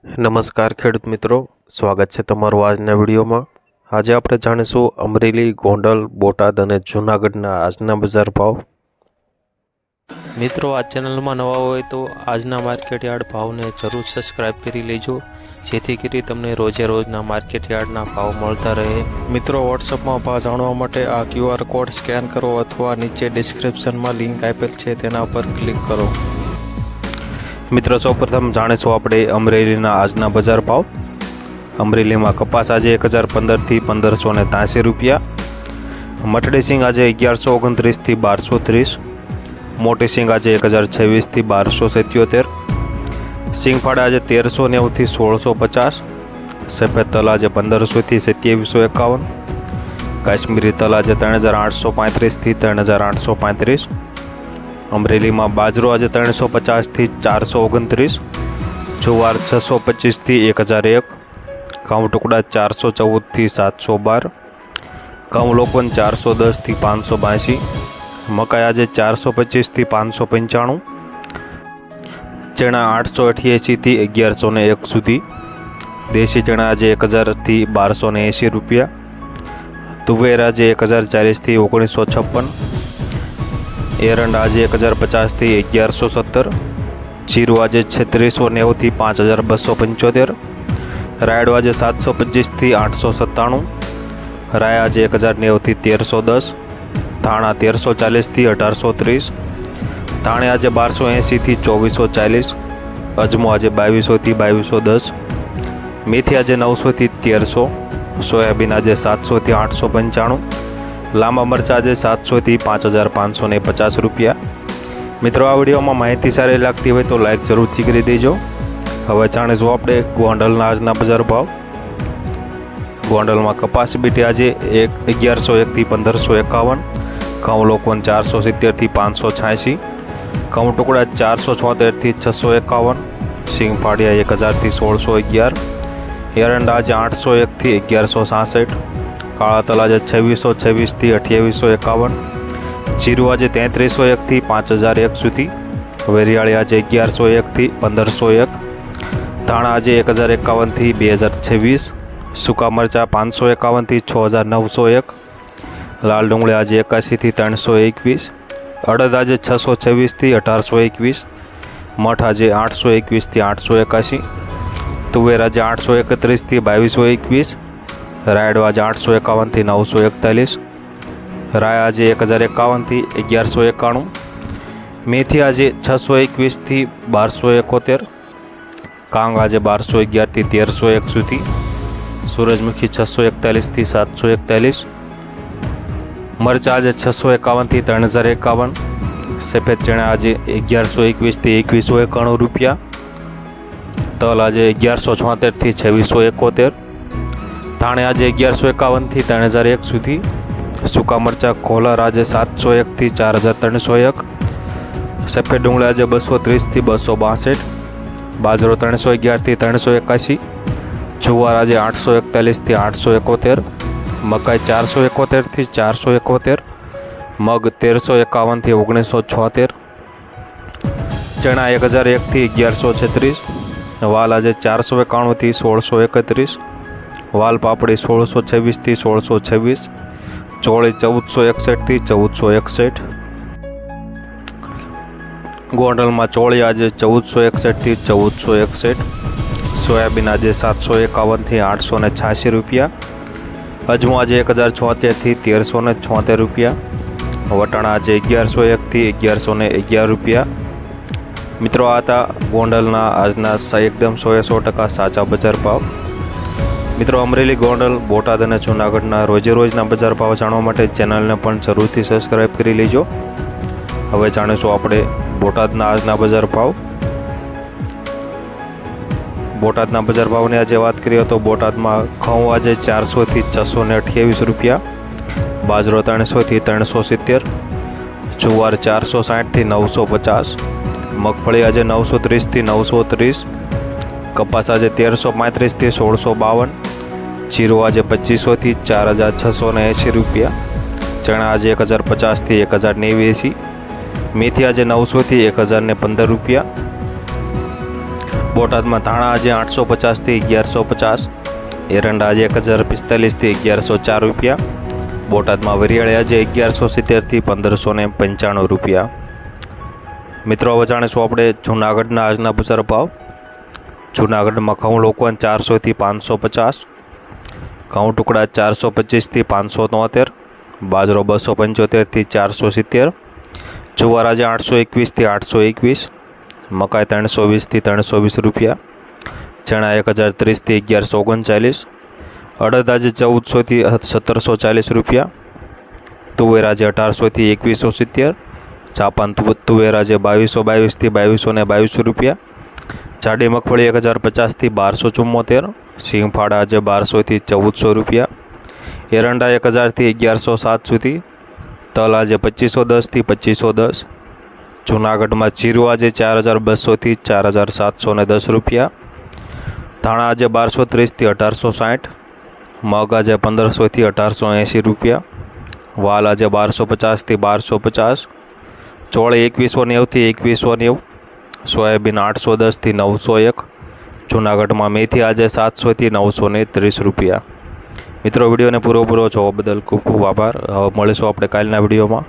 નમસ્કાર ખેડૂત મિત્રો, સ્વાગત છે તમારું આજના વિડીયોમાં। આજે આપણે જાણીશું અમરેલી, ગોંડલ, બોટાદ અને જૂનાગઢના આજના બજાર ભાવ। મિત્રો, આ ચેનલમાં નવા હોય તો આજના માર્કેટ યાર્ડ ભાવને જરૂર સબસ્ક્રાઇબ કરી લેજો, જેથી કરી તમને રોજે રોજના માર્કેટ યાર્ડના ભાવ મળતા રહે। મિત્રો, વોટ્સઅપમાં ભાવ જાણવા માટે આ QR કોડ સ્કેન કરો અથવા નીચે ડિસ્ક્રિપ્શનમાં લિંક આપેલ છે તેના પર ક્લિક કરો। મિત્રો, સૌપ્રથમ જાણીશું આપણે અમરેલીના આજના બજાર ભાવ। અમરેલીમાં કપાસ આજે 1015થી 1583 રૂપિયા, મટડી સિંગ આજે 1129થી 1230, મોટી સિંગ આજે 1026થી 1277, સિંગફાડા આજે 1390થી 1650, સફેદ તલ આજે 1500થી 2751, કાશ્મીરી તલ આજે 3835થી 3835, અમરેલીમાં બાજરો આજે 350થી 429, જુવાર 625થી 1001, ઘઉં ટુકડા 414થી 712, ઘઉં લોકવન 410થી 582, મકાઈ આજે 425થી 595, ચણા 888થી 1101 સુધી, દેશી ચણા આજે 1000થી 1280 રૂપિયા, તુવેર આજે 1040થી 1956, એરંડા આજે 1050થી 1117, જીરું આજે 3690થી 5275, રાયડો આજે 725થી 897, રાય આજે 1090થી 1310, ધાણા 1340થી 1830, ધાણે આજે 1280થી 2440, અજમો આજે 2200થી 2210, મેથી આજે 900થી 1300, સોયાબીન આજે 700થી 895, લાંબા મરચાં આજે 700થી 5550 રૂપિયા। મિત્રો, આ વિડીયોમાં માહિતી સારી લાગતી હોય તો લાઈક જરૂરથી કરી દેજો। હવે જાણીશું આપણે ગોંડલના આજના બજાર ભાવ। ગોંડલમાં કપાસ બીટી આજે 1101થી 1551, ઘઉં લોકવન 470થી 586, ઘઉં ટુકડા 476થી 651, સિંગફાડિયા 1000થી 1611, એરંડા આજે 801થી 1166, કાળા તલ આજે 2626થી 2851, જીરું આજે 3301થી 5001 સુધી, વેરિયાળી આજે 1101થી 1501, ધાણા આજે 1051થી 2026, સૂકા મરચાં 551થી 6901, લાલ ડુંગળી આજે 81થી 321, અડદ આજે 626થી 1821, મઠ આજે 821થી 881, તુવેર આજે 831થી 2221, રાયડો આજે 851થી 941, રાય આજે 1051થી 1191, મેથી આજે 621થી 1271, કાંગ આજે 1211થી 1301 સુધી, સૂરજમુખી 641થી 741, મરચાં આજે 651થી 3051, સફેદ ચણા આજે 1121થી 2191 રૂપિયા, તલ આજે 1176થી 2671, ધાણે આજે 1151થી 3001 સુધી, સૂકા મરચાં કોલર આજે 701થી 4301, સફેદ ડુંગળી આજે 230થી 262, બાજરો 311થી 381, જુવાર આજે 841થી 871, મકાઈ 471થી 471, મગ 1351થી 1976, ચણા 1001થી 1136, વાલ આજે 491થી 1631, વાલ પાપડી 1626થી 1626, ચોળી 1461થી 1461, ગોંડલમાં ચોળી આજે 1461થી 1461, સોયાબીન આજે 751થી 886 રૂપિયા, અજમો આજે 1076થી 1376 રૂપિયા, વટાણા આજે 1101થી 1111 રૂપિયા। મિત્રો, આ હતા ગોંડલના આજના એકદમ 100% સાચા બજાર ભાવ। મિત્રો, અમરેલી, ગોંડલ, બોટાદ અને જૂનાગઢના રોજે રોજના બજાર ભાવ જાણવા માટે ચેનલને પણ જરૂરથી સબસ્ક્રાઈબ કરી લેજો। હવે જાણીશું આપણે બોટાદના આજના બજાર ભાવ। બોટાદના બજાર ભાવની આજે વાત કરીએ તો બોટાદમાં ઘઉં આજે 400થી 628 રૂપિયા, બાજરો 300થી 370, જુવાર 460થી 950, મગફળી આજે 930થી 930, કપાસ આજે 1335થી 1652, જીરું આજે 2500થી 4680 રૂપિયા, ચણા આજે 1050થી 1089, મેથી આજે 900થી 1015 રૂપિયા, બોટાદમાં ધાણા આજે 850થી 1150, એરંડા આજે 1045થી 1104 રૂપિયા, બોટાદમાં વરિયાળી આજે 1170થી 1595 રૂપિયા। મિત્રો હવે જાણીશું આપણે જૂનાગઢના આજના બજાર ભાવ। જૂનાગઢમાં ઘઉં લોકવન 400થી 550, ઘઉં ટુકડા 425થી 573, બાજરો 275થી 470, જુવાર આજે 821થી 821, મકાઈ 320થી 320 રૂપિયા, ચણા 1030થી 1139, અડદ આજે 1400થી 1740 રૂપિયા, તુવેર આજે 1800થી 2170, જાપાન તુવેર આજે 2222થી 2222 રૂપિયા, જાડી મગફળી 1050થી 1274, સિંગફાળા આજે 1200થી 1400 રૂપિયા, એરંડા 1000થી 1107 સુધી, તલ આજે 2510થી 2510, જૂનાગઢમાં જીરું આજે 4200થી 4710 રૂપિયા, ધાણા આજે 1230થી 1860, મગ આજે 1500થી 1880 રૂપિયા, વાલ આજે 1250થી 1250, ચોળ 2190થી 2190, સોયાબીન 810થી 901, જૂનાગઢમાં મેથી આજે 700થી 930 રૂપિયા। મિત્રો વિડીયોને પૂરો જોવા બદલ ખૂબ ખૂબ આભાર। હવે મળીશું આપણે કાલના વિડીયોમાં।